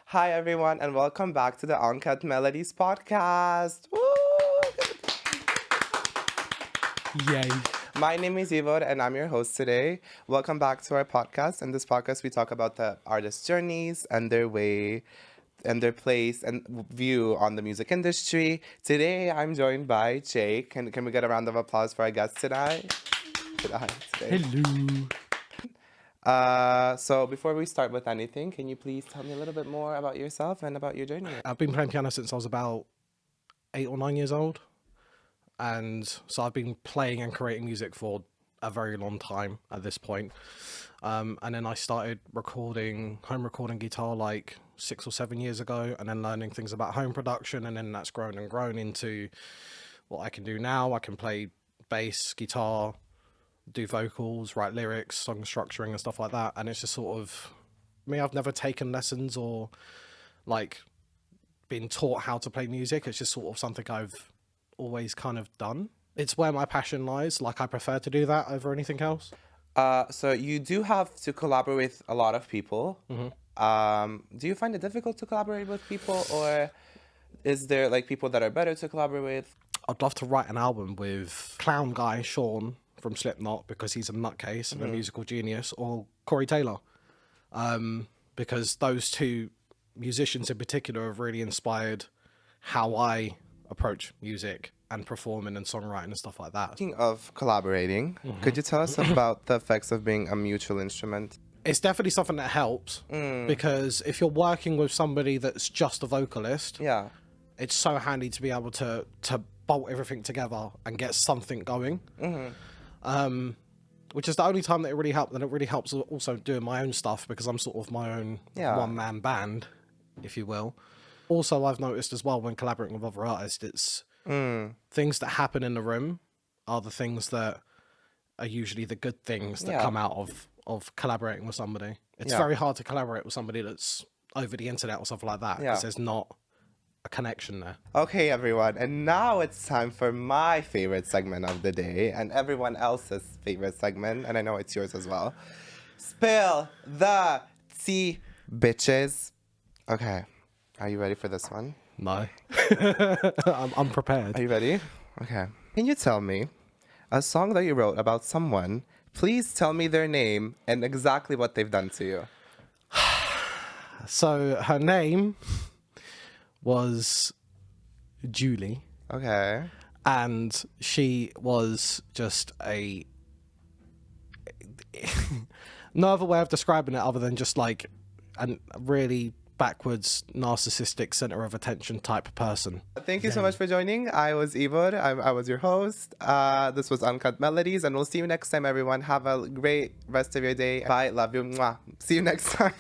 Hi, everyone, and welcome back to the Uncut Melodies podcast. Woo! Yay. My name is Ivor, and I'm your host today. Welcome back to our podcast. In this podcast, we talk about the artists' journeys and their way and their place and view on the music industry. Today, I'm joined by Jake. Can we get a round of applause for our guest tonight? Today. Hello. So before we start with anything, can you please tell me a little bit more about yourself and about your journey? I've been playing piano since I was about 8 or 9 years old. And so I've been playing and creating music for a very long time at this point. And then I started home recording guitar like 6 or 7 years ago, and then learning things about home production. And then that's grown and grown into what I can do now. I can play bass, guitar, do vocals, write lyrics, song structuring and stuff like that. And it's just sort of me. I've never taken lessons or like been taught how to play music. It's just sort of something I've always kind of done. It's where my passion lies. Like I prefer to do that over anything else. So you do have to collaborate with a lot of people. Do you find it difficult to collaborate with people, or is there like people that are better to collaborate with? I'd love to write an album with clown guy Sean from Slipknot, because he's a nutcase and a musical genius, or Corey Taylor, because those two musicians in particular have really inspired how I approach music and performing and songwriting and stuff like that. Speaking of collaborating, could you tell us about the effects of being a mutual instrument? It's definitely something that helps, because if you're working with somebody that's just a vocalist, Yeah. it's so handy to be able to bolt everything together and get something going. Which is the only time that it really helped. And it really helps also doing my own stuff, because I'm sort of my own one-man band, if you will. Also, I've noticed as well when collaborating with other artists, it's things that happen in the room are the things that are usually the good things that come out of collaborating with somebody. It's very hard to collaborate with somebody that's over the internet or something like that, because there's not a connection there. Okay, everyone, and now it's time for my favorite segment of the day and everyone else's favorite segment, and I know it's yours as well. Spill the tea, bitches. Okay, are you ready for this one? No. I'm unprepared. Are you ready? Okay. Can you tell me a song that you wrote about someone? Please tell me their name and exactly what they've done to you. So her name was Julie, Okay. and she was just no other way of describing it other than just like a really backwards, narcissistic, center of attention type person. Thank you so much for joining. I was Ivor. I was your host. This was Uncut Melodies, and we'll see you next time, everyone. Have a great rest of your day. Bye. Love you. Mwah. See you next time.